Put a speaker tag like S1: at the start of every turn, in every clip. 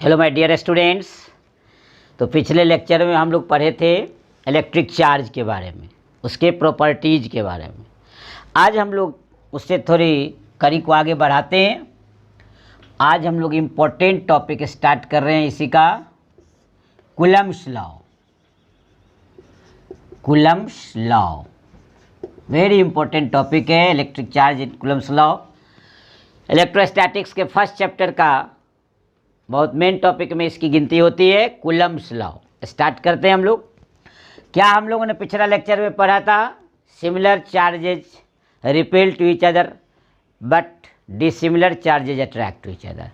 S1: Hello my dear students. तो पिछले lecture में हम लोग पढ़े थे इलेक्ट्रिक चार्ज के बारे में, उसके प्रॉपर्टीज़ के बारे में। आज हम लोग उससे थोड़ी कड़ी को आगे बढ़ाते हैं। आज हम लोग इम्पोर्टेंट टॉपिक स्टार्ट कर रहे हैं इसी का, Coulomb's law. Coulomb's law very important topic है, electric charge in Coulomb's law. Electrostatics के फर्स्ट चैप्टर का बहुत मेन टॉपिक में इसकी गिनती होती है, कूलम्ब्स लॉ। स्टार्ट करते हैं हम लोग। क्या हम लोगों ने पिछला लेक्चर में पढ़ा था? Similar charges repel to each other but dissimilar charges attract to each other.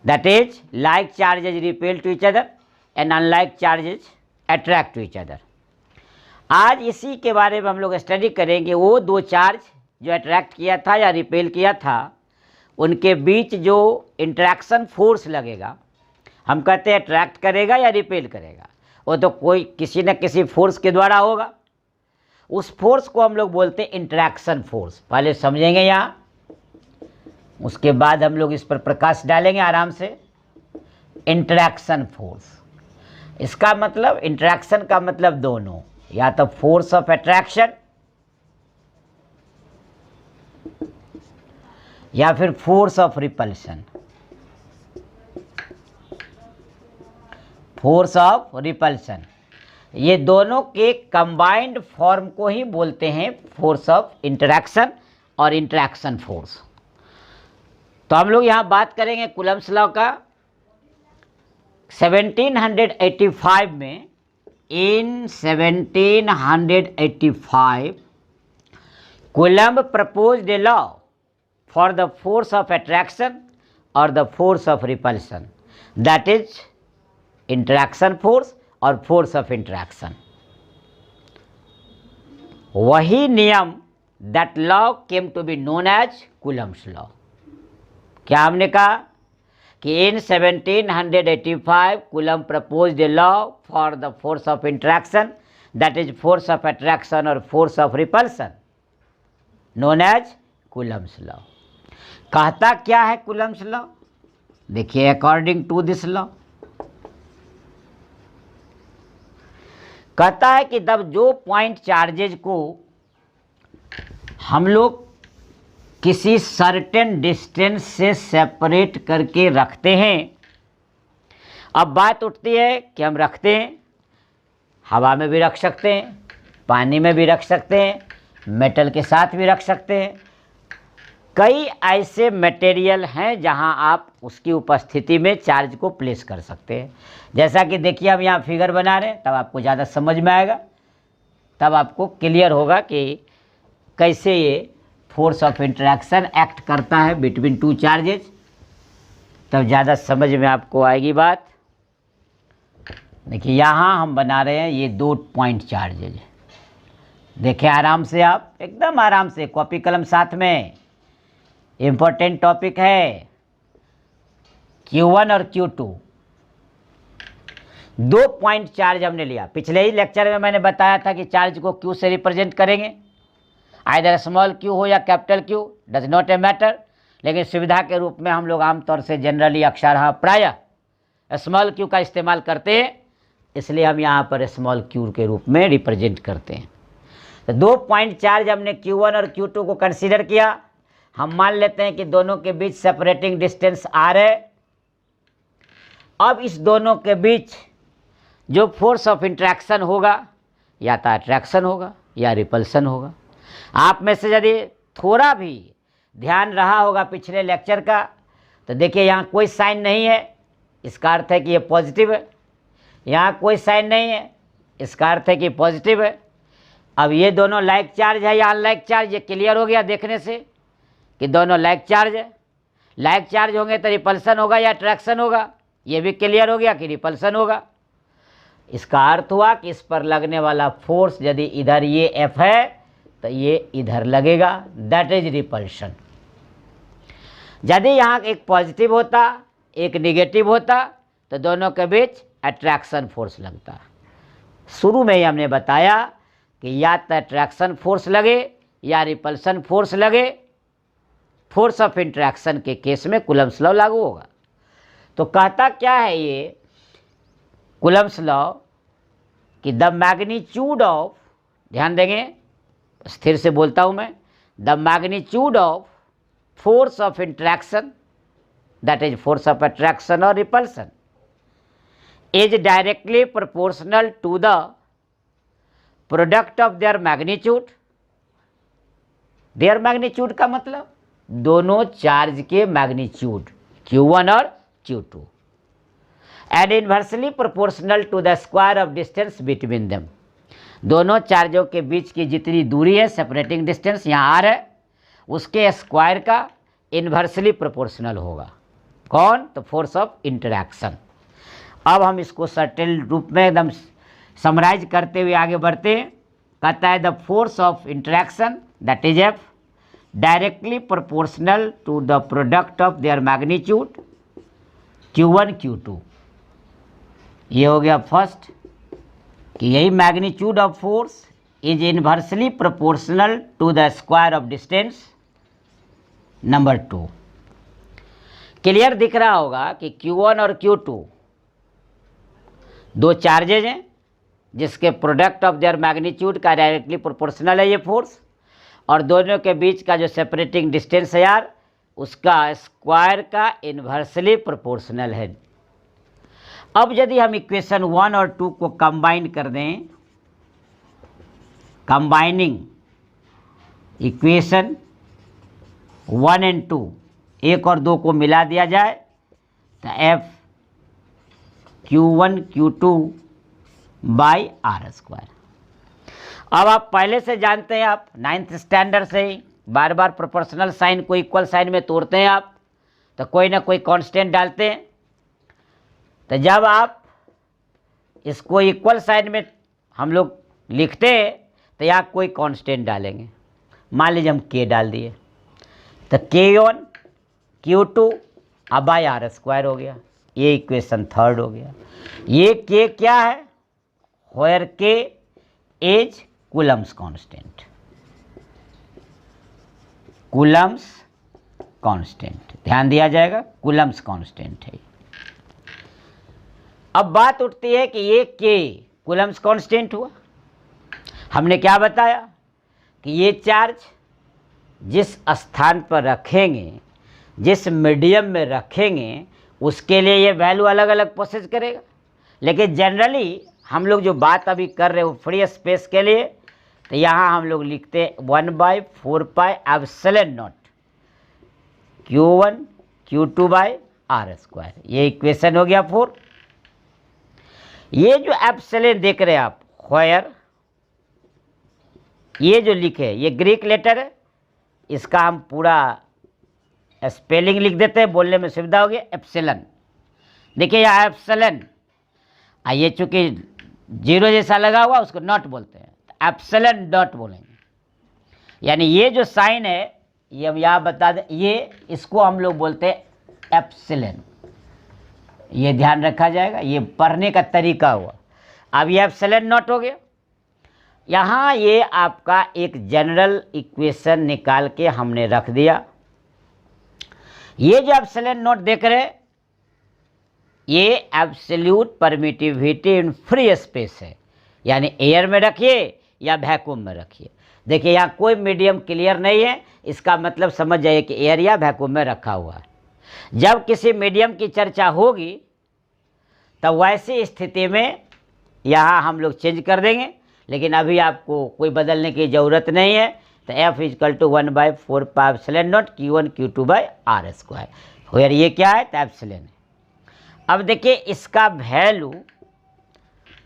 S1: That is like charges repel to each other and unlike charges attract to each other. आज इसी के बारे में हम लोग स्टडी करेंगे। वो दो चार्ज जो अट्रैक्ट किया था या रिपेल किया था, उनके बीच जो इंटरेक्शन फोर्स लगेगा, हम कहते हैं अट्रैक्ट करेगा या रिपेल करेगा, वो तो कोई किसी न किसी फोर्स के द्वारा होगा। उस फोर्स को हम लोग बोलते हैं इंटरेक्शन फोर्स। पहले समझेंगे यहाँ, उसके बाद हम लोग इस पर प्रकाश डालेंगे आराम से। इंटरेक्शन फोर्स, इसका मतलब, इंटरेक्शन का मतलब दोनों, या तो फोर्स ऑफ अट्रैक्शन या फिर force of repulsion. Force of repulsion, ये दोनों के कंबाइंड फॉर्म को ही बोलते हैं फोर्स ऑफ इंटरेक्शन और इंटरेक्शन फोर्स। तो हम लोग यहाँ बात करेंगे कूलम्ब्स लॉ का। 1785 में, इन 1785 coulomb proposed a law for the force of attraction or the force of repulsion, that is interaction force or force of interaction. वही नियम, that law came to be known as Coulomb's law। क्या हमने कहा कि in 1785 Coulomb proposed a law for the force of interaction, that is force of attraction or force of repulsion, known as Coulomb's law। कहता क्या है Coulomb's law? देखिए, according to this law कहता है कि जब जो पॉइंट चार्जेज को हम लोग किसी सर्टेन डिस्टेंस से सेपरेट करके रखते हैं, अब बात उठती है कि हम रखते हैं, हवा में भी रख सकते हैं, पानी में भी रख सकते हैं, मेटल के साथ भी रख सकते हैं। कई ऐसे मटेरियल हैं जहां आप उसकी उपस्थिति में चार्ज को प्लेस कर सकते हैं। जैसा कि देखिए, हम यहाँ फिगर बना रहे हैं, तब आपको ज़्यादा समझ में आएगा, तब आपको क्लियर होगा कि कैसे ये फोर्स ऑफ इंटरेक्शन एक्ट करता है बिटवीन टू चार्जेज, तब ज़्यादा समझ में आपको आएगी बात। देखिए, यहाँ हम बना रहे हैं ये दो पॉइंट चार्जेज। देखिए आराम से, आप एकदम आराम से, कॉपी कलम साथ में। इम्पोर्टेंट टॉपिक है Q1 और Q2, दो पॉइंट चार्ज हमने लिया। पिछले ही लेक्चर में मैंने बताया था कि चार्ज को Q से रिप्रेजेंट करेंगे, आइदर स्मॉल q हो या capital Q, does not a matter. लेकिन सुविधा के रूप में हम लोग आमतौर से जनरली अक्षरशः प्रायः स्मॉल q का इस्तेमाल करते हैं, इसलिए हम यहाँ पर स्मॉल q के रूप में रिप्रेजेंट करते हैं। तो दो पॉइंट चार्ज हमने Q1 और Q2 को कंसीडर किया। हम मान लेते हैं कि दोनों के बीच सेपरेटिंग डिस्टेंस r है। अब इस दोनों के बीच जो फोर्स ऑफ इंटरेक्शन होगा, या तो अट्रैक्शन होगा या रिपल्सन होगा। आप में से यदि थोड़ा भी ध्यान रहा होगा पिछले लेक्चर का, तो देखिए यहाँ कोई साइन नहीं है, इसका अर्थ है कि ये पॉजिटिव है। यहाँ कोई साइन नहीं है, इसका अर्थ है कि पॉजिटिव है। अब ये दोनों लाइक चार्ज है या अनलाइक चार्ज, ये क्लियर हो गया देखने से कि दोनों लाइक चार्ज है। लाइक चार्ज होंगे तो रिपल्सन होगा या अट्रैक्शन होगा, ये भी क्लियर हो गया कि रिपल्सन होगा। इसका अर्थ हुआ कि इस पर लगने वाला फोर्स यदि इधर ये F है तो ये इधर लगेगा, दैट इज रिपल्शन। यदि यहाँ एक पॉजिटिव होता, एक निगेटिव होता, तो दोनों के बीच अट्रैक्शन फोर्स लगता। शुरू में ही हमने बताया कि या तो अट्रैक्शन फोर्स लगे या रिपल्सन फोर्स लगे, फोर्स ऑफ इंटरेक्शन के केस में कूलम्ब्स लॉ लागू होगा। तो कहता क्या है ये कूलम्स लॉ कि द मैग्नीट्यूड ऑफ, ध्यान देंगे स्थिर से बोलता हूं मैं, the magnitude of force of interaction, that is force of attraction और repulsion, is directly proportional to the product of their magnitude. Their magnitude का मतलब दोनों चार्ज के मैग्नीट्यूड Q1 और Q2, and inversely proportional to the square of distance between them. दोनों चार्जों के बीच की जितनी दूरी है, सेपरेटिंग डिस्टेंस यहाँ R है, उसके स्क्वायर का इन्वर्सली प्रोपोर्शनल होगा। कौन? तो फोर्स ऑफ इंटरैक्शन। अब हम इसको सर्टेन रूप में एकदम समराइज करते हुए आगे बढ़ते हैं। कहता है the force of interaction that is F directly proportional to the product of their magnitude Q1 Q2। ये हो गया फर्स्ट कि यही magnitude of force is inversely proportional to the square of distance. Number 2 clear दिख रहा होगा कि Q1 और Q2 दो चार्जेज हैं जिसके प्रोडक्ट ऑफ देयर मैग्नीट्यूड का डायरेक्टली प्रोपोर्शनल है ये फोर्स, और दोनों के बीच का जो सेपरेटिंग डिस्टेंस है यार उसका स्क्वायर का इन्वर्सली प्रोपोर्शनल है। अब यदि हम इक्वेशन 1 और 2 को कंबाइन कर दें, कंबाइनिंग इक्वेशन 1 एंड 2, 1 और 2 को मिला दिया जाए तो F Q1 Q2 by R square. अब आप पहले से जानते हैं, आप 9th स्टैंडर्ड से ही बार बार प्रोपोर्शनल साइन को इक्वल साइन में तोड़ते हैं आप, तो कोई ना कोई कांस्टेंट डालते हैं। तो जब आप इसको इक्वल साइन में हम लोग लिखते हैं तो यहाँ कोई कांस्टेंट डालेंगे। मान लीजिए हम K डाल दिए तो K1 Q2 अब बाई R स्क्वायर हो गया। ये इक्वेशन 3rd हो गया। ये K क्या है? Where K is Coulomb's constant, Coulomb's constant, ध्यान दिया जाएगा कूलम्स कांस्टेंट है। अब बात उठती है कि ये K कूलम्स कांस्टेंट हुआ। हमने क्या बताया कि ये चार्ज जिस स्थान पर रखेंगे, जिस मीडियम में रखेंगे, उसके लिए ये वैल्यू अलग अलग प्रोसेस करेगा। लेकिन जनरली हम लोग जो बात अभी कर रहे हो फ्री स्पेस के लिए, तो यहाँ हम लोग लिखते हैं 1/4 pi epsilon not Q1 Q2 by R square. ये इक्वेशन हो गया 4। ये जो एप्सिलॉन देख रहे हैं आप, वेयर, ये जो लिखे ये ग्रीक लेटर है, इसका हम पूरा स्पेलिंग लिख देते हैं, बोलने में सुविधा होगी। एप्सिलॉन, देखिए यहाँ एप्सिलॉन, ये चूंकि 0 जैसा लगा हुआ उसको नॉट बोलते हैं, तो एप्सिलॉन डॉट बोलेंगे। यानी ये जो साइन है ये हम यहाँ बता दें, ये इसको हम लोग बोलते हैं एप्सिलॉन। ये ध्यान रखा जाएगा, ये पढ़ने का तरीका हुआ। अब ये एप्सिलॉन नॉट हो गया। यहाँ ये आपका एक जनरल इक्वेशन निकाल के हमने रख दिया। ये जो एप्सिलॉन नॉट देख रहे हैं ये एब्सोल्यूट परमिटिविटी इन फ्री स्पेस है, यानी एयर में रखिए या वैक्यूम में रखिए। देखिए यहाँ कोई मीडियम क्लियर नहीं है, इसका मतलब समझ जाइए कि एयर या वैक्यूम में रखा हुआ है। जब किसी मीडियम की चर्चा होगी तब वैसी स्थिति में यहाँ हम लोग चेंज कर देंगे, लेकिन अभी आपको कोई बदलने की ज़रूरत नहीं है। तो F = 1/4 pi epsilon not Q1 Q2 by R square. Where ये क्या है? तो एप्सिलॉन है। अब देखिए इसका वैल्यू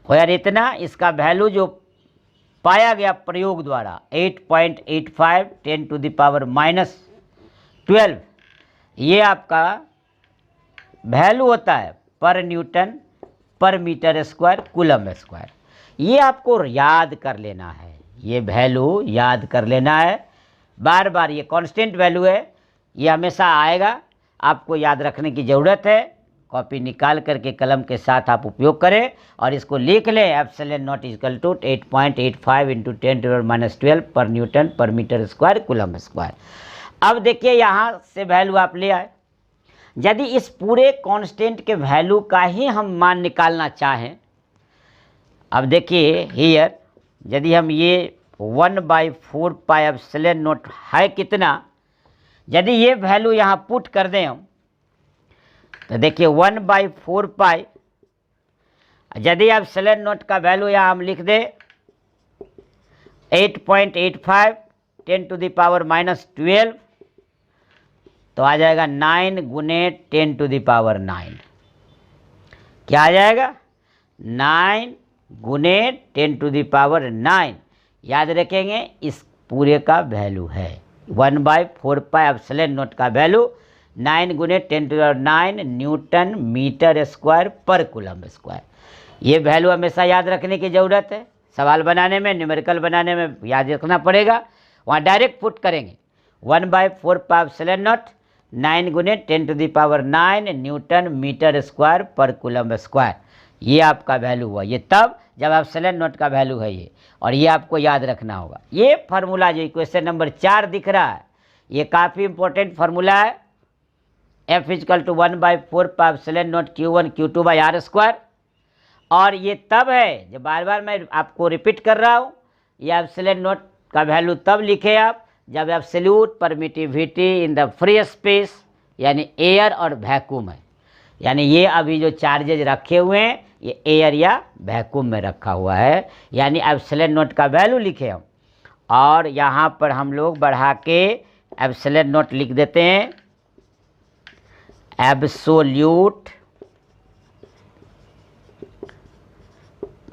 S1: वेयर इतना, इसका वैल्यू जो पाया गया प्रयोग द्वारा 8.85 10⁻⁻12, ये आपका वैल्यू होता है पर न्यूटन पर मीटर स्क्वायर कूलम स्क्वायर। ये आपको याद कर लेना है, ये वैल्यू याद कर लेना है बार बार। ये कांस्टेंट वैल्यू है, ये हमेशा आएगा, आपको याद रखने की ज़रूरत है। कॉपी निकाल करके कलम के साथ आप उपयोग करें और इसको लिख लें। एप्सिलॉन नॉट इक्वल टू 8.85 × 10⁻⁻12 पर न्यूटन पर मीटर स्क्वायर कूलम स्क्वायर। अब देखिए यहाँ से वैल्यू आप ले आए, यदि इस पूरे कांस्टेंट के वैल्यू का ही हम मान निकालना चाहें, अब देखिए हियर, यदि हम ये 1/4πε0 है कितना, यदि ये वैल्यू यहाँ पुट कर दें हम, तो देखिए 1/4π, यदि आप ε0 का वैल्यू यहाँ हम लिख दें 8.85 10⁻⁻12, तो आ जाएगा 9 × 10⁻⁹। क्या आ जाएगा? 9 × 10⁻⁹। याद रखेंगे इस पूरे का वैल्यू है 1/4πε0 का वैल्यू 9 × 10⁹ न्यूटन मीटर स्क्वायर पर कूलम स्क्वायर। ये वैल्यू हमेशा याद रखने की ज़रूरत है। सवाल बनाने में, न्यूमेरिकल बनाने में याद रखना पड़ेगा। वहाँ डायरेक्ट पुट करेंगे 1/4πε0 9 × 10⁹ न्यूटन मीटर स्क्वायर पर कूलम स्क्वायर। ये आपका वैल्यू हुआ। ये तब जब आप ε0 का वैल्यू है ये, और ये आपको याद रखना होगा। ये फार्मूला जो क्वेश्चन नंबर 4 दिख रहा है, ये काफ़ी इंपॉर्टेंट फार्मूला है। F = 1/4πε0 Q1 Q2/r²। और ये तब है, जब बार बार मैं आपको रिपीट कर रहा हूँ, ये ε0 का वैल्यू तब लिखे आप जब absolute permittivity in the free space यानी एयर और वैक्यूम है। यानी ये अभी जो चार्जेज रखे हुए हैं ये एयर या वैक्यूम में रखा हुआ है, यानी एब्सोल्यूट का वैल्यू लिखे हम। और यहाँ पर हम लोग बढ़ा के एब्सोल्यूट लिख देते हैं एब्सोल्यूट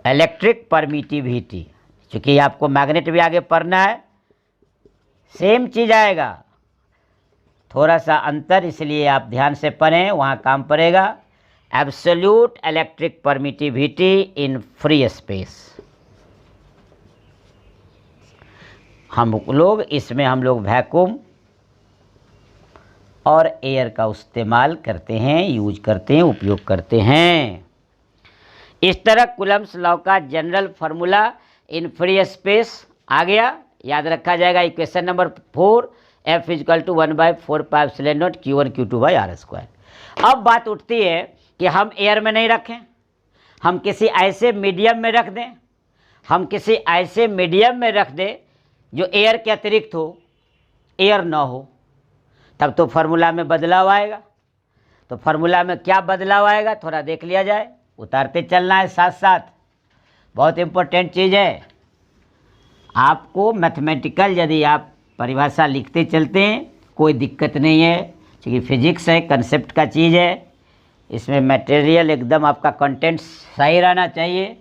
S1: इलेक्ट्रिक परमिटिविटी। चूँकि आपको मैग्नेट भी आगे पढ़ना है, सेम चीज़ आएगा, थोड़ा सा अंतर, इसलिए आप ध्यान से पढ़ें, वहाँ काम पड़ेगा। एब्सोल्यूट इलेक्ट्रिक परमिटिविटी इन फ्री स्पेस। हम लोग इसमें वैक्यूम और एयर का इस्तेमाल करते हैं, यूज करते हैं, उपयोग करते हैं। इस तरह कूलम्स लॉ का general formula in free space आ गया, याद रखा जाएगा। Equation number 4 F = 1/4πε0 Q1 Q2/r²। अब बात उठती है कि हम एयर में नहीं रखें, हम किसी ऐसे मीडियम में रख दें, हम किसी ऐसे मीडियम में रख दें जो एयर के अतिरिक्त हो, एयर ना हो, तब तो फार्मूला में बदलाव आएगा। तो फार्मूला में क्या बदलाव आएगा थोड़ा देख लिया जाए, उतारते चलना है साथ साथ, बहुत इम्पोर्टेंट चीज़ है। आपको मैथमेटिकल यदि आप परिभाषा लिखते चलते हैं कोई दिक्कत नहीं है, क्योंकि फिजिक्स है, कंसेप्ट का चीज़ है। इसमें मटेरियल एकदम आपका कंटेंट सही रहना चाहिए।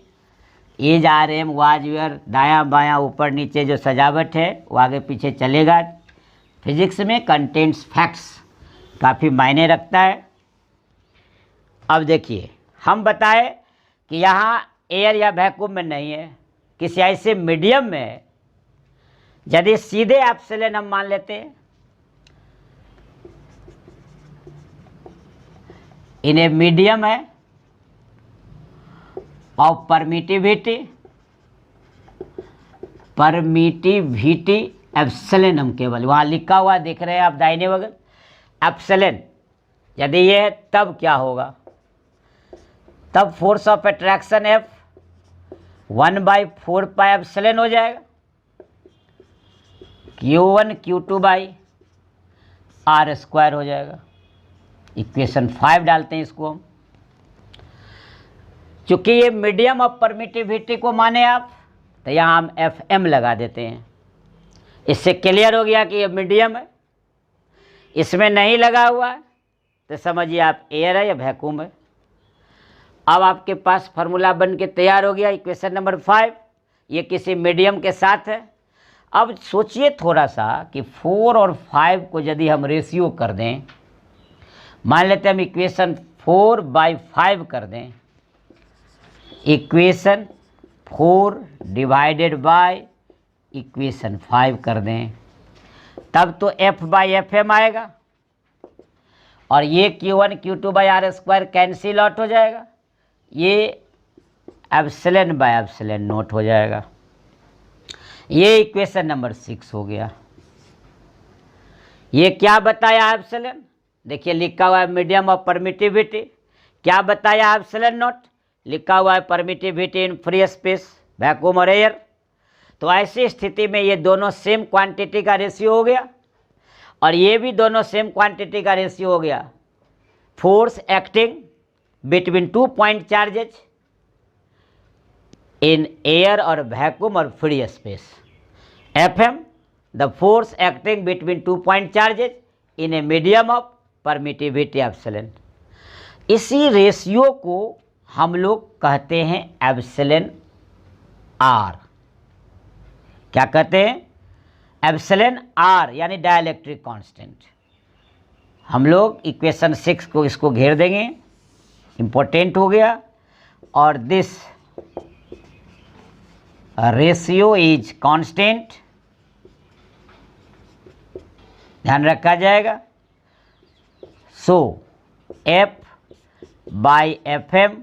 S1: एज RM वाज वेयर दायां बायां ऊपर नीचे जो सजावट है वो आगे पीछे चलेगा। फिजिक्स में कंटेंट्स फैक्ट्स काफ़ी मायने रखता है। अब देखिए, हम बताए कि यहाँ एयर या वैक्यूम में नहीं है, किसी ऐसे मीडियम में है। यदि सीधे एप्सिलॉन हम मान लेते हैं, इन ए मीडियम है ऑफ परमिटिविटी एप्सिलॉन, हम केवल वहाँ लिखा हुआ देख रहे हैं आप दाहिने बगल एप्सिलॉन। यदि ये है तब क्या होगा, तब फोर्स ऑफ अट्रैक्शन F 1/4πε हो जाएगा, Q1 Q2/r² हो जाएगा। इक्वेशन 5 डालते हैं इसको हम, चूंकि ये मीडियम ऑफ परमिटिविटी को माने आप, तो यहाँ हम FM लगा देते हैं। इससे क्लियर हो गया कि ये मीडियम है। इसमें नहीं लगा हुआ है तो समझिए आप एयर है या वैक्यूम है। अब आपके पास फार्मूला बन के तैयार हो गया, इक्वेशन नंबर 5, ये किसी मीडियम के साथ है। अब सोचिए थोड़ा सा कि 4 और 5 को यदि हम रेशियो कर दें, मान लेते हैं हम इक्वेशन 4/5 कर दें, इक्वेशन 4 डिवाइडेड बाय इक्वेशन 5 कर दें, तब तो F/FM आएगा और ये Q1 Q2/r² कैंसिल आउट हो जाएगा, ये ε/ε0 हो जाएगा। ये इक्वेशन नंबर 6 हो गया। ये क्या बताया एप्सिलॉन, देखिए लिखा हुआ है मीडियम ऑफ परमिटिविटी, क्या बताया एप्सिलॉन नॉट, लिखा हुआ है परमिटिविटी इन फ्री स्पेस, वैक्यूम और एयर। तो ऐसी स्थिति में ये दोनों सेम क्वांटिटी का रेशियो हो गया और ये भी दोनों सेम क्वांटिटी का रेशियो हो गया। Force acting between 2 point charges in air और वैक्यूम और free space. FM the force acting between 2 point charges in a medium of permittivity epsilon. इसी रेशियो को हम लोग कहते हैं एप्सिलॉन आर। क्या कहते हैं? एप्सिलॉन आर यानी डाइलेक्ट्रिक कांस्टेंट। हम लोग इक्वेशन 6 को इसको घेर देंगे, इंपॉर्टेंट हो गया। और दिस रेशियो इज कांस्टेंट, ध्यान रखा जाएगा। So F by FM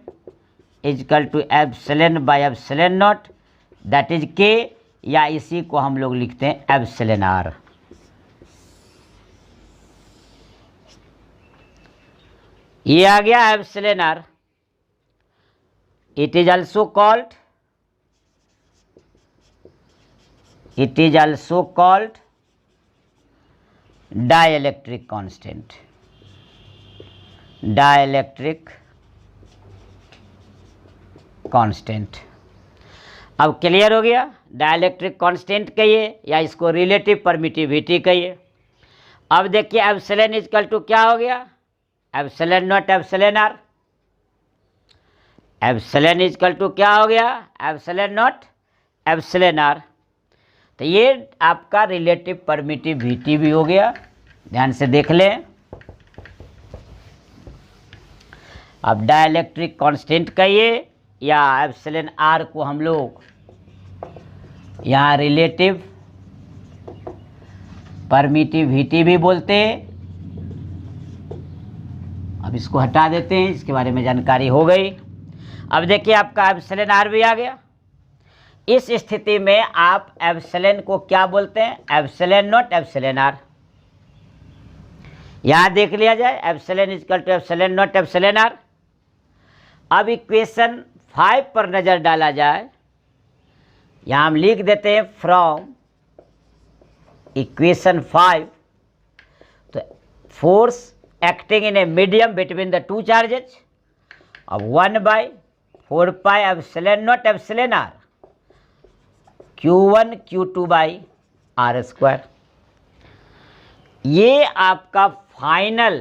S1: is equal to epsilon by epsilon nought, that is K, या इसी को हम लोग लिखते हैं एप्सिलॉन आर। ये आ गया epsilon R. It is also called dielectric constant. Dielectric constant. अब क्लियर हो गया, डाइलेक्ट्रिक कांस्टेंट कहिए या इसको रिलेटिव परमिटिविटी कहिए। अब देखिए एप्सिलॉन इजकल टू क्या हो गया? Epsilon nought epsilon R. Epsilon is equal to क्या हो गया? Epsilon nought epsilon R. तो ये आपका रिलेटिव परमिटिविटी भी हो गया, ध्यान से देख लें। अब डाइलेक्ट्रिक कांस्टेंट कहिए या एप्सिलॉन आर को हम लोग यहाँ रिलेटिव परमिटिविटी भी बोलते हैं। अब इसको हटा देते हैं, इसके बारे में जानकारी हो गई। अब देखिए आपका एप्सिलॉन आर भी आ गया। इस स्थिति में आप एप्सिलॉन को क्या बोलते हैं? Epsilon nought epsilon R. यहां देख लिया जाए, epsilon is equal to epsilon nought epsilon R. अब इक्वेशन 5 पर नजर डाला जाए, यहां हम लिख देते हैं फ्रॉम इक्वेशन 5, तो force acting in a medium between the two charges अब 1/4 pi epsilon nought epsilon R Q1 Q2 by R square. ये आपका फाइनल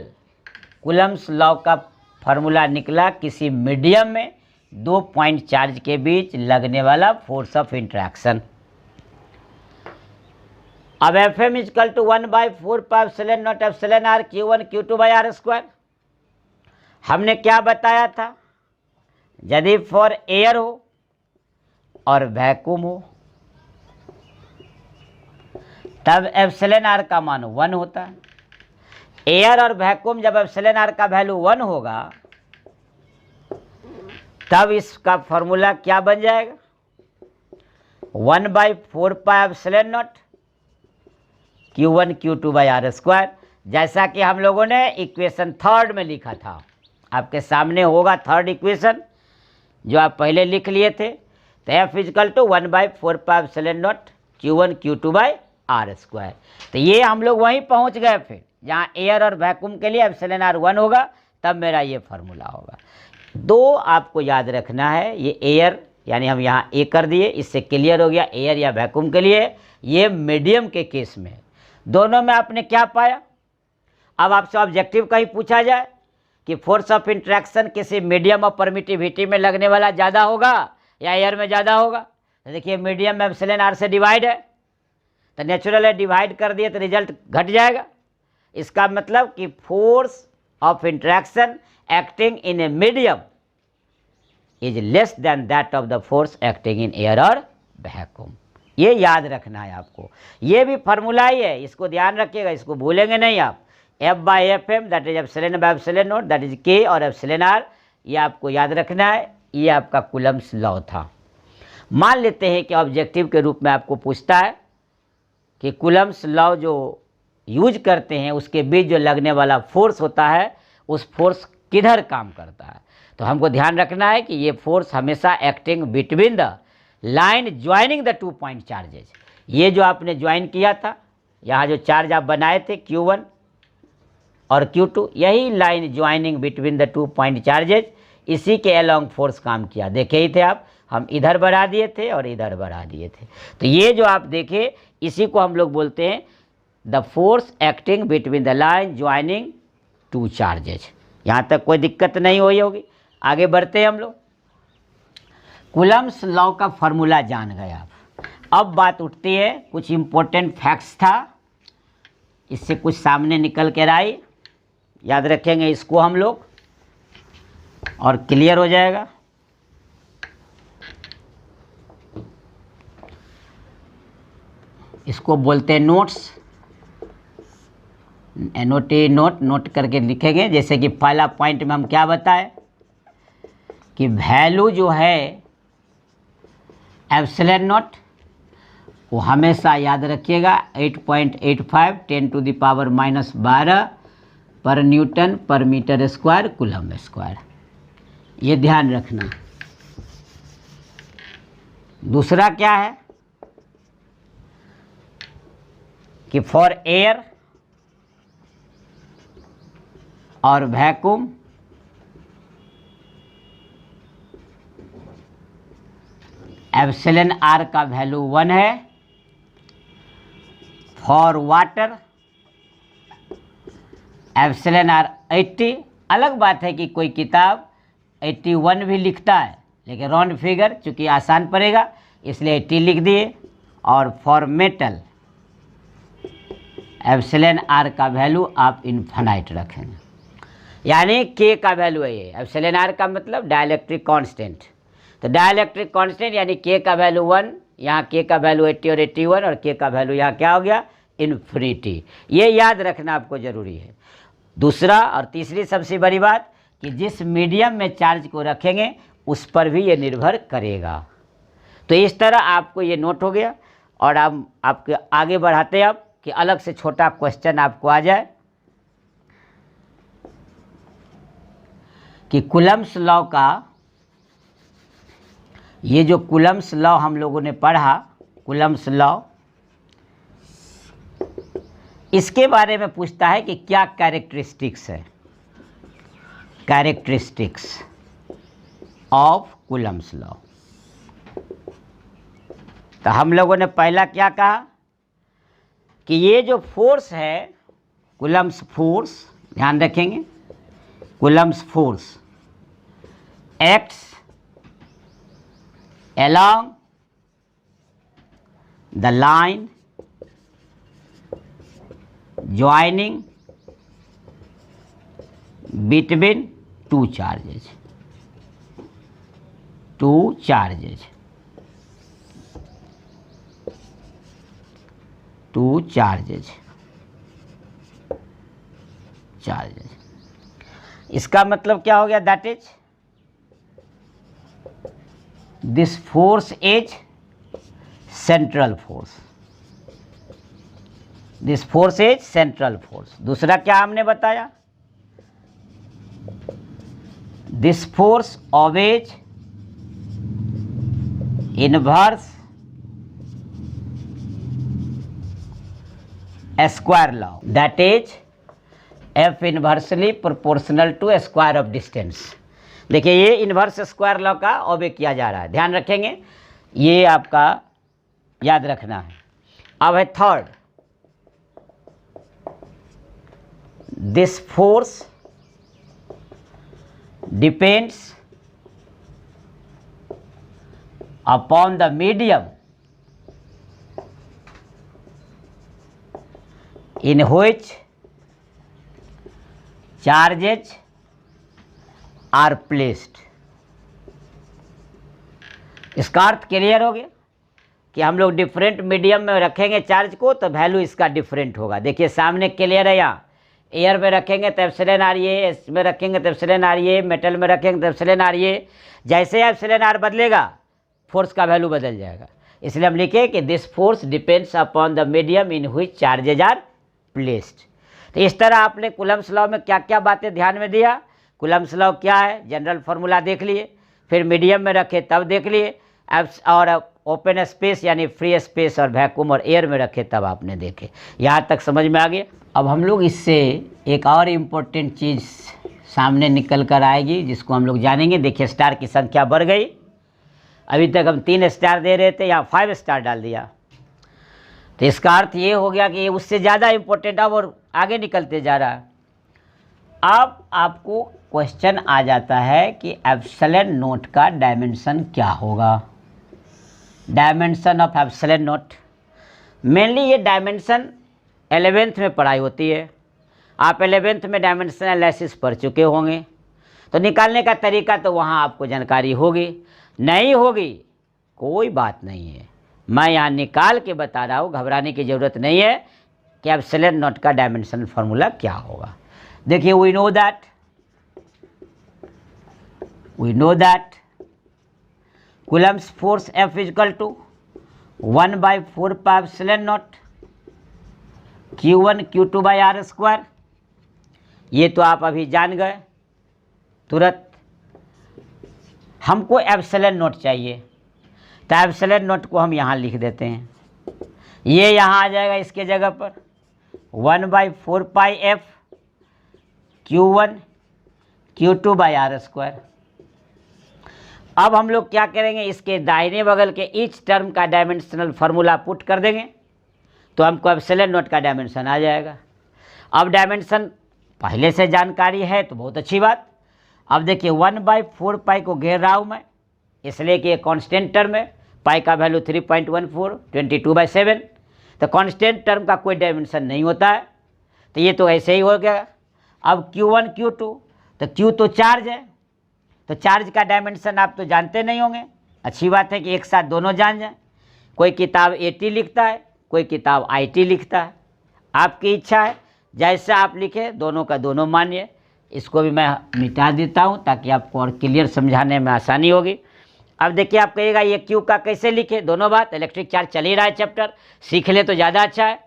S1: कूलम्ब्स लॉ का फॉर्मूला निकला किसी मीडियम में 2 पॉइंट चार्ज के बीच लगने वाला फोर्स ऑफ इंट्रैक्शन। अब FM is equal to 1/4 pi epsilon nought epsilon R Q1 Q2 by R square. हमने क्या बताया था? यदि फॉर एयर हो और वैक्यूम हो तब एप्सिलॉन आर का मान 1 होता है। एयर और वैक्यूम जब एप्सिलॉन आर का वैल्यू 1 होगा तब इसका फॉर्मूला क्या बन जाएगा? 1/4 pi epsilon not Q1 Q2 by R square, जैसा कि हम लोगों ने इक्वेशन 3 में लिखा था। आपके सामने होगा 3rd इक्वेशन जो आप पहले लिख लिए थे। तो F is equal to 1/4 pi epsilon not Q1 Q2 by R square. तो ये हम लोग वहीं पहुंच गए, फिर जहाँ एयर और वैक्यूम के लिए एप्सिलॉन आर 1 होगा तब मेरा ये फार्मूला होगा। 2 आपको याद रखना है, ये एयर यानी हम यहाँ ए कर दिए, इससे क्लियर हो गया एयर या वैक्यूम के लिए। ये मीडियम के केस में दोनों में आपने क्या पाया? अब आपसे ऑब्जेक्टिव कहीं पूछा जाए कि फोर्स ऑफ इंट्रैक्शन किसी मीडियम ऑफ परमिटिविटी में लगने वाला ज़्यादा होगा या एयर में ज़्यादा होगा, तो देखिए मीडियम में एप्सिलॉन आर से डिवाइड है, तो नेचुरल है डिवाइड कर दिए तो रिजल्ट घट जाएगा। इसका मतलब कि force of interaction acting in a medium is less than that of the force acting in air और वैक्यूम। ये याद रखना है आपको। ये भी फार्मूला ही है, इसको ध्यान रखिएगा, इसको भूलेंगे नहीं आप। F/FM that is epsilon by epsilon nought that is K और एप्सिलॉन आर, ये आपको याद रखना है। ये आपका कूलम्ब्स लॉ था। मान लेते हैं कि ऑब्जेक्टिव के रूप में आपको पूछता है कि कूलम्ब्स लॉ जो यूज करते हैं उसके बीच जो लगने वाला फोर्स होता है उस फोर्स किधर काम करता है। तो हमको ध्यान रखना है कि ये फोर्स हमेशा acting between the line joining the 2 point charges. ये जो आपने ज्वाइन किया था, यहाँ जो चार्ज आप बनाए थे Q1 और Q2, यही line joining between the 2 point charges, इसी के अलोंग फोर्स काम किया। देखे ही थे आप, हम इधर बढ़ा दिए थे और इधर बढ़ा दिए थे। तो ये जो आप देखे, इसी को हम लोग बोलते हैं the force acting between the line joining 2 charges. यहाँ तक कोई दिक्कत नहीं हुई होगी। आगे बढ़ते हैं हम लोग। कूलम्स लॉ का फॉर्मूला जान गए आप। अब बात उठती है, कुछ इम्पोर्टेंट फैक्ट्स था, इससे कुछ सामने निकल कर आई, याद रखेंगे इसको हम लोग और क्लियर हो जाएगा। इसको बोलते हैं नोट्स, एनओटी नोट करके लिखेंगे। जैसे कि पहला पॉइंट में हम क्या बताएं कि वैल्यू जो है एप्सिलॉन नॉट, वो हमेशा याद रखिएगा 8.85 10⁻⁻12 पर न्यूटन पर मीटर स्क्वायर कूलम स्क्वायर, ये ध्यान रखना। दूसरा क्या है कि फॉर एयर और वैक्यूम एप्सिलॉन आर का वैल्यू 1 है। For water epsilon R 80। अलग बात है कि कोई किताब 81 भी लिखता है, लेकिन राउंड फिगर चूँकि आसान पड़ेगा इसलिए 80 लिख दिए। और फॉर मेटल एप्सिलॉन आर का वैल्यू आप इन्फिनाइट रखेंगे, यानी के का वैल्यू है ये। एप्सिलॉन आर का मतलब डाइलेक्ट्रिक कांस्टेंट, तो डाइलेक्ट्रिक कांस्टेंट यानी के का वैल्यू 1, यहाँ के का वैल्यू 80 और 81, और के का वैल्यू यहाँ क्या हो गया, इन्फिनिटी। ये याद रखना आपको ज़रूरी है। दूसरा और तीसरी सबसे बड़ी बात कि जिस मीडियम में चार्ज को रखेंगे उस पर भी ये निर्भर करेगा। तो इस तरह आपको ये नोट हो गया। और अब आपके आगे बढ़ाते हैं अब कि अलग से छोटा क्वेश्चन आपको आ जाए कि कूलम्स लॉ का, ये जो कूलम्स लॉ हम लोगों ने पढ़ा, कूलम्स लॉ, इसके बारे में पूछता है कि क्या कैरेक्टरिस्टिक्स है, कैरेक्टरिस्टिक्स ऑफ कूलम्स लॉ। तो हम लोगों ने पहला क्या कहा कि ये जो फोर्स है कूलम्स फोर्स, ध्यान रखेंगे, Coulomb's force acts along the line joining between two charges, charges. इसका मतलब क्या हो गया, that is this force is central force, this force is central force। दूसरा क्या हमने बताया, this force obeys inverse square law, that is F inversely proportional to square of distance। देखिए ये इन्वर्स स्क्वायर लॉ का ओबे किया जा रहा है, ध्यान रखेंगे, ये आपका याद रखना है। अब है third, this force depends upon the medium in which charges are placed. इसका अर्थ क्लियर हो गया कि हम लोग डिफरेंट मीडियम में रखेंगे चार्ज को तो वैल्यू इसका डिफरेंट होगा। देखिए सामने क्लियर है, यहाँ एयर में रखेंगे तो एप्सिलॉन आर ये, इसमें रखेंगे तो एप्सिलॉन आर ये, मेटल में रखेंगे तो एप्सिलॉन आर ये। जैसे एप्सिलॉन आर बदलेगा फोर्स का वैल्यू बदल जाएगा। इसलिए हम लिखे कि this force depends upon the medium in which charges are placed. तो इस तरह आपने कूलम्ब्स लॉ में क्या क्या बातें ध्यान में दिया, कूलम्ब्स लॉ क्या है, जनरल फार्मूला देख लिए, फिर मीडियम में रखे तब देख लिए, और ओपन स्पेस यानी फ्री स्पेस और वैक्यूम और एयर में रखे तब आपने देखे। यहाँ तक समझ में आ गया। अब हम लोग इससे एक और इम्पोर्टेंट चीज़ सामने निकल कर आएगी जिसको हम लोग जानेंगे। देखिए स्टार की संख्या बढ़ गई, अभी तक हम 3 स्टार दे रहे थे, यहाँ 5 स्टार डाल दिया। तो इसका अर्थ ये हो गया कि ये उससे ज़्यादा इम्पोर्टेंट अब और आगे निकलते जा रहा है। अब आपको क्वेश्चन आ जाता है कि एप्सिलॉन नोट का डायमेंशन क्या होगा। Dimension of epsilon note, mainly ये डायमेंशन 11th में पढ़ाई होती है। आप 11th में डायमेंशन एनालिसिस पढ़ चुके होंगे, तो निकालने का तरीका तो वहाँ आपको जानकारी होगी, नहीं होगी कोई बात नहीं है, मैं यहाँ निकाल के बता रहा हूँ, घबराने की ज़रूरत नहीं है कि एप्सिलॉन नोट का डायमेंशन फार्मूला क्या होगा। देखिए we know that Coulomb's force F equal to 1/4 pi epsilon nought Q1 Q2 by R square. ये तो आप अभी जान गए तुरंत। हमको एप्सिलॉन नोट चाहिए, तो एप्सिलॉन नोट को हम यहाँ लिख देते हैं, ये यहाँ आ जाएगा इसके जगह पर 1/4 pi F Q1 Q2 by R square. अब हम लोग क्या करेंगे, इसके दाहिने बगल के ईच टर्म का डायमेंशनल फार्मूला पुट कर देंगे, तो हमको एप्सिलॉन नोट का डायमेंशन आ जाएगा। अब डायमेंशन पहले से जानकारी है तो बहुत अच्छी बात। अब देखिए 1/4 पाई को घेर रहा हूँ मैं, इसलिए कि ये कांस्टेंट टर्म है, पाई का वैल्यू 3.14 22/7, तो कांस्टेंट टर्म का कोई डायमेंशन नहीं होता है, तो ये तो ऐसे ही हो गया। अब Q1 Q2, तो Q तो चार्ज है, तो चार्ज का डायमेंशन आप तो जानते नहीं होंगे, अच्छी बात है कि एक साथ दोनों जान जाएं। कोई किताब AT लिखता है, कोई किताब IT लिखता है, आपकी इच्छा है, जैसा आप लिखे दोनों का दोनों मानिए। इसको भी मैं मिटा देता हूँ ताकि आपको और क्लियर समझाने में आसानी होगी। अब देखिए आप कहिएगा ये Q का कैसे लिखे, दोनों बात, इलेक्ट्रिक चार्ज चल ही रहा है चैप्टर, सीख ले तो ज़्यादा अच्छा है।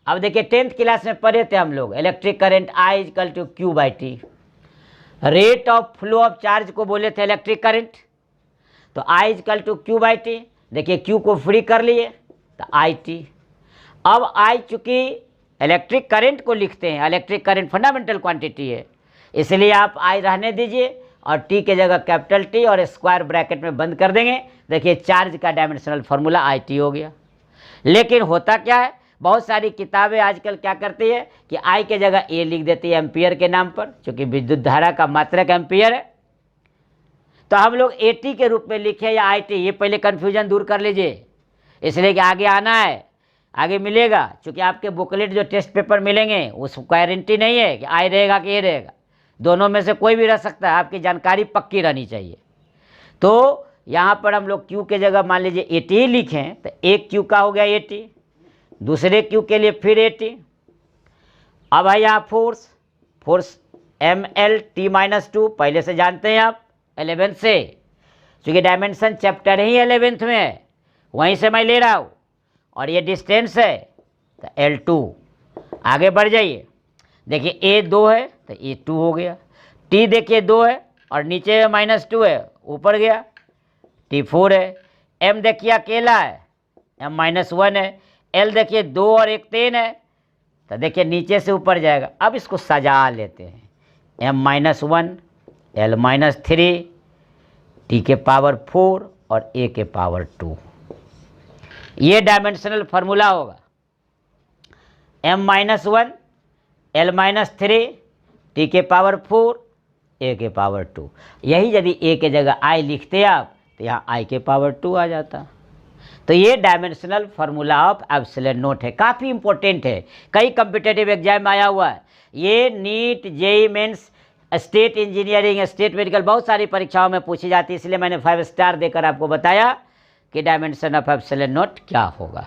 S1: अब देखिए 10th क्लास में पढ़े थे हम लोग, electric current I equal to Q/T, rate of flow of charge को बोले थे इलेक्ट्रिक करंट, तो I इक्वल टू Q/T। देखिए Q को फ्री कर लिए तो IT। अब I चूँकि इलेक्ट्रिक करंट को लिखते हैं, इलेक्ट्रिक करंट फंडामेंटल क्वांटिटी है, इसलिए आप I रहने दीजिए और T के जगह कैपिटल T और स्क्वायर ब्रैकेट में बंद कर देंगे। देखिए चार्ज का डायमेंशनल फार्मूला IT हो गया। लेकिन होता क्या है, बहुत सारी किताबें आजकल क्या करती है कि I के जगह A लिख देती है एम्पियर के नाम पर, क्योंकि विद्युत धारा का मात्रक एम्पियर है, तो हम लोग AT के रूप में लिखे या IT। ये पहले कन्फ्यूजन दूर कर लीजिए, इसलिए कि आगे आना है, आगे मिलेगा। चूँकि आपके बुकलेट जो टेस्ट पेपर मिलेंगे उस गारंटी नहीं है कि I रहेगा कि A रहेगा, दोनों में से कोई भी रह सकता है, आपकी जानकारी पक्की रहनी चाहिए। तो यहाँ पर हम लोग Q के जगह मान लीजिए AT ही लिखें, तो एक Q का हो गया AT, दूसरे Q के लिए फिर AT। अब है यहाँ फोर्स MLT-2, पहले से जानते हैं आप 11th से, क्योंकि डायमेंशन चैप्टर ही 11th में है, वहीं से मैं ले रहा हूँ। और ये डिस्टेंस है तो L2। आगे बढ़ जाइए, देखिए A 2 है तो ये 2 हो गया, T देखिए 2 है और नीचे -2 है, ऊपर गया T 4 है, M देखिए अकेला है M -1 है, L देखिए 2 और 1 3 है, तो देखिए नीचे से ऊपर जाएगा। अब इसको सजा लेते हैं, M -1 L -3 T के पावर 4 और A के पावर 2, ये डायमेंशनल फार्मूला होगा। M -1 L -3 T के पावर 4 A के पावर 2। यही यदि A के जगह I लिखते आप तो यहाँ I के पावर 2 आ जाता। तो ये dimensional formula of epsilon note है, काफ़ी इंपॉर्टेंट है, कई कम्पिटेटिव एग्जाम में आया हुआ है। ये NEET, JEE mains, state engineering, state medical, बहुत सारी परीक्षाओं में पूछी जाती है, इसलिए मैंने 5 स्टार देकर आपको बताया कि डायमेंशन ऑफ एप्सिलॉन नोट क्या होगा।